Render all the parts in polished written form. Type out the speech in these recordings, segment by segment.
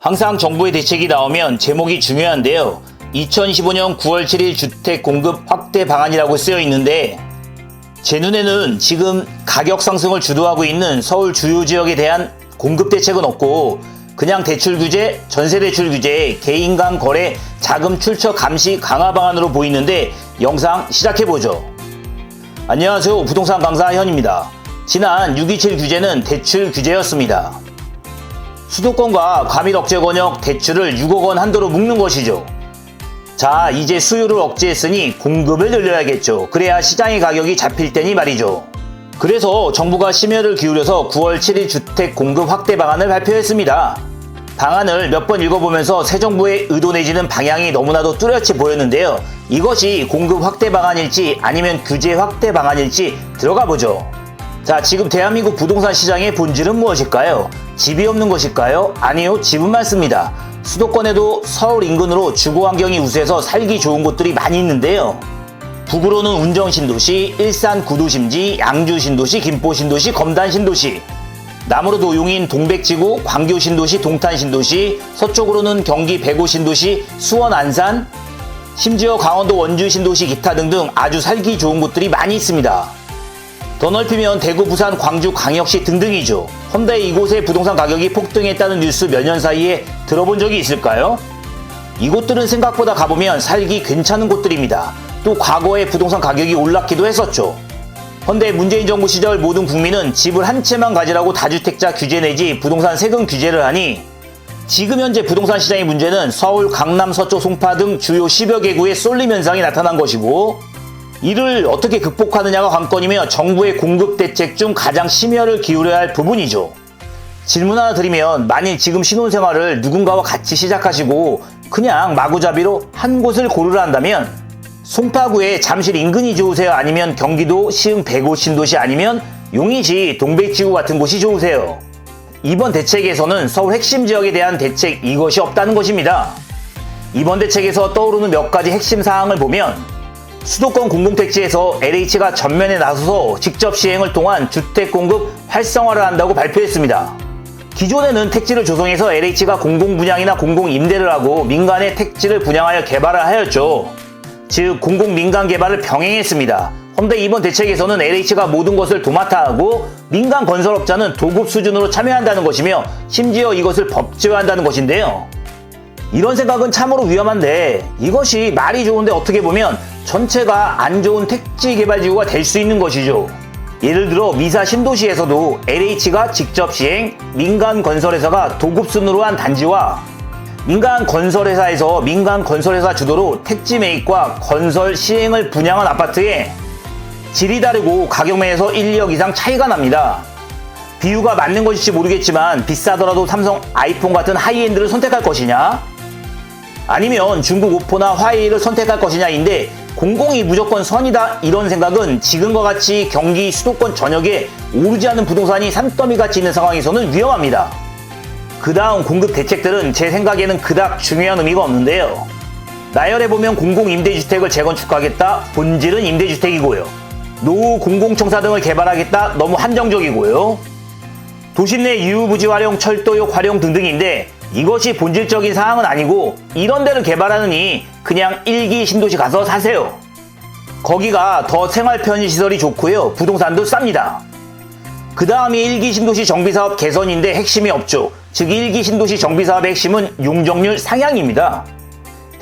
항상 정부의 대책이 나오면 제목이 중요한데요. 2015년 9월 7일 주택 공급 확대 방안이라고 쓰여 있는데 제 눈에는 지금 가격 상승을 주도하고 있는 서울 주요 지역에 대한 공급 대책은 없고 그냥 대출 규제, 전세 대출 규제, 개인 간 거래, 자금 출처 감시 강화 방안으로 보이는데 영상 시작해보죠. 안녕하세요. 부동산 강사 현입니다. 지난 6.27 규제는 대출 규제였습니다. 수도권과 과밀 억제 권역 대출을 6억 원 한도로 묶는 것이죠. 자, 이제 수요를 억제했으니 공급을 늘려야겠죠. 그래야 시장의 가격이 잡힐 테니 말이죠. 그래서 정부가 심혈을 기울여서 9월 7일 주택 공급 확대 방안을 발표했습니다. 방안을 몇 번 읽어보면서 새 정부의 의도 내지는 방향이 너무나도 뚜렷이 보였는데요. 이것이 공급 확대 방안일지 아니면 규제 확대 방안일지 들어가 보죠. 자, 지금 대한민국 부동산 시장의 본질은 무엇일까요? 집이 없는 것일까요? 아니요, 집은 많습니다. 수도권에도 서울 인근으로 주거 환경이 우수해서 살기 좋은 곳들이 많이 있는데요. 북으로는 운정 신도시, 일산 구도심지, 양주 신도시, 김포 신도시, 검단 신도시, 남으로도 용인 동백지구, 광교 신도시, 동탄 신도시, 서쪽으로는 경기 백오 신도시, 수원 안산, 심지어 강원도 원주 신도시 기타 등등 아주 살기 좋은 곳들이 많이 있습니다. 더 넓히면 대구, 부산, 광주, 광역시 등등이죠. 헌데 이곳의 부동산 가격이 폭등했다는 뉴스 몇 년 사이에 들어본 적이 있을까요? 이곳들은 생각보다 가보면 살기 괜찮은 곳들입니다. 또 과거에 부동산 가격이 올랐기도 했었죠. 헌데 문재인 정부 시절 모든 국민은 집을 한 채만 가지라고 다주택자 규제 내지 부동산 세금 규제를 하니 지금 현재 부동산 시장의 문제는 서울, 강남, 서초, 송파 등 주요 10여 개구의 쏠림 현상이 나타난 것이고 이를 어떻게 극복하느냐가 관건이며 정부의 공급 대책 중 가장 심혈을 기울여야 할 부분이죠. 질문 하나 드리면 만일 지금 신혼생활을 누군가와 같이 시작하시고 그냥 마구잡이로 한 곳을 고르라 한다면 송파구의 잠실 인근이 좋으세요? 아니면 경기도 시흥 백오 신도시 아니면 용인시 동백지구 같은 곳이 좋으세요? 이번 대책에서는 서울 핵심 지역에 대한 대책 이것이 없다는 것입니다. 이번 대책에서 떠오르는 몇 가지 핵심 사항을 보면 수도권 공공택지에서 LH가 전면에 나서서 직접 시행을 통한 주택 공급 활성화를 한다고 발표했습니다. 기존에는 택지를 조성해서 LH가 공공분양이나 공공임대를 하고 민간의 택지를 분양하여 개발을 하였죠. 즉 공공민간 개발을 병행했습니다. 헌데 이번 대책에서는 LH가 모든 것을 도맡아 하고 민간 건설업자는 도급 수준으로 참여한다는 것이며 심지어 이것을 법제화한다는 것인데요. 이런 생각은 참으로 위험한데 이것이 말이 좋은데 어떻게 보면 전체가 안 좋은 택지 개발지구가 될 수 있는 것이죠. 예를 들어 미사 신도시에서도 LH가 직접 시행, 민간 건설회사가 도급 순으로 한 단지와 민간 건설회사에서 민간 건설회사 주도로 택지 매입과 건설 시행을 분양한 아파트에 질이 다르고 가격면에서 1, 2억 이상 차이가 납니다. 비유가 맞는 것일지 모르겠지만 비싸더라도 삼성 아이폰 같은 하이엔드를 선택할 것이냐? 아니면 중국 오포나 화웨이를 선택할 것이냐인데 공공이 무조건 선이다 이런 생각은 지금과 같이 경기 수도권 전역에 오르지 않는 부동산이 산더미같이 있는 상황에서는 위험합니다. 그 다음 공급 대책들은 제 생각에는 그닥 중요한 의미가 없는데요. 나열해보면 공공임대주택을 재건축하겠다, 본질은 임대주택이고요. 노후 공공청사 등을 개발하겠다, 너무 한정적이고요. 도심 내 유후부지 활용, 철도역 활용 등등인데 이것이 본질적인 사항은 아니고 이런 데를 개발하느니 그냥 1기 신도시 가서 사세요. 거기가 더 생활 편의시설이 좋고요. 부동산도 쌉니다. 그 다음이 1기 신도시 정비사업 개선인데 핵심이 없죠. 즉 1기 신도시 정비사업의 핵심은 용적률 상향입니다.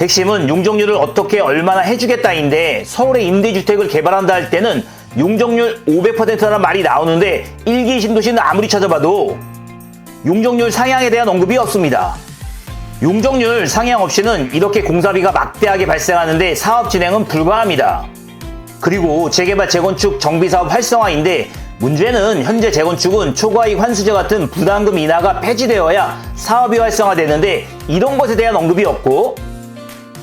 핵심은 용적률을 어떻게 얼마나 해주겠다인데 서울에 임대주택을 개발한다 할 때는 용적률 500%라는 말이 나오는데 1기 신도시는 아무리 찾아봐도 용적률 상향에 대한 언급이 없습니다. 용적률 상향 없이는 이렇게 공사비가 막대하게 발생하는데 사업 진행은 불가합니다. 그리고 재개발, 재건축, 정비사업 활성화인데 문제는 현재 재건축은 초과이익 환수제 같은 부담금 인하가 폐지되어야 사업이 활성화되는데 이런 것에 대한 언급이 없고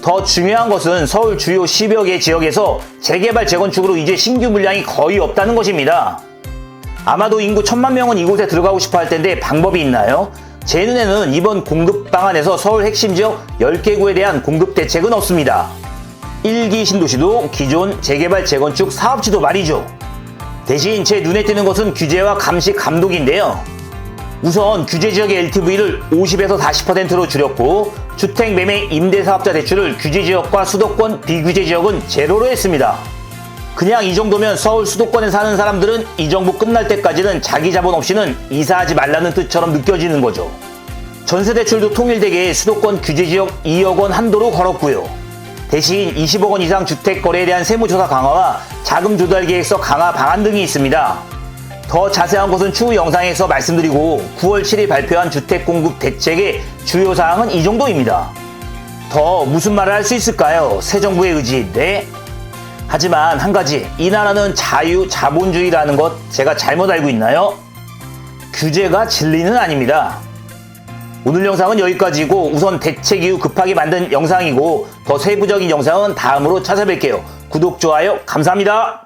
더 중요한 것은 서울 주요 10여 개 지역에서 재개발, 재건축으로 이제 신규 물량이 거의 없다는 것입니다. 아마도 인구 1000만 명은 이곳에 들어가고 싶어 할 텐데 방법이 있나요? 제 눈에는 이번 공급 방안에서 서울 핵심 지역 10개 구에 대한 공급 대책은 없습니다. 1기 신도시도 기존 재개발, 재건축 사업지도 말이죠. 대신 제 눈에 띄는 것은 규제와 감시, 감독인데요. 우선 규제지역의 LTV를 50에서 40%로 줄였고 주택 매매 임대사업자 대출을 규제지역과 수도권 비규제지역은 제로로 했습니다. 그냥 이 정도면 서울 수도권에 사는 사람들은 이 정부 끝날 때까지는 자기 자본 없이는 이사하지 말라는 뜻처럼 느껴지는 거죠. 전세대출도 통일되게 수도권 규제지역 2억 원 한도로 걸었고요. 대신 20억 원 이상 주택 거래에 대한 세무조사 강화와 자금 조달 계획서 강화 방안 등이 있습니다. 더 자세한 것은 추후 영상에서 말씀드리고 9월 7일 발표한 주택 공급 대책의 주요 사항은 이 정도입니다. 더 무슨 말을 할 수 있을까요? 새 정부의 의지인데. 하지만 한 가지, 이 나라는 자유자본주의라는 것 제가 잘못 알고 있나요? 규제가 진리는 아닙니다. 오늘 영상은 여기까지고 우선 대책 이후 급하게 만든 영상이고 더 세부적인 영상은 다음으로 찾아뵐게요. 구독, 좋아요 감사합니다.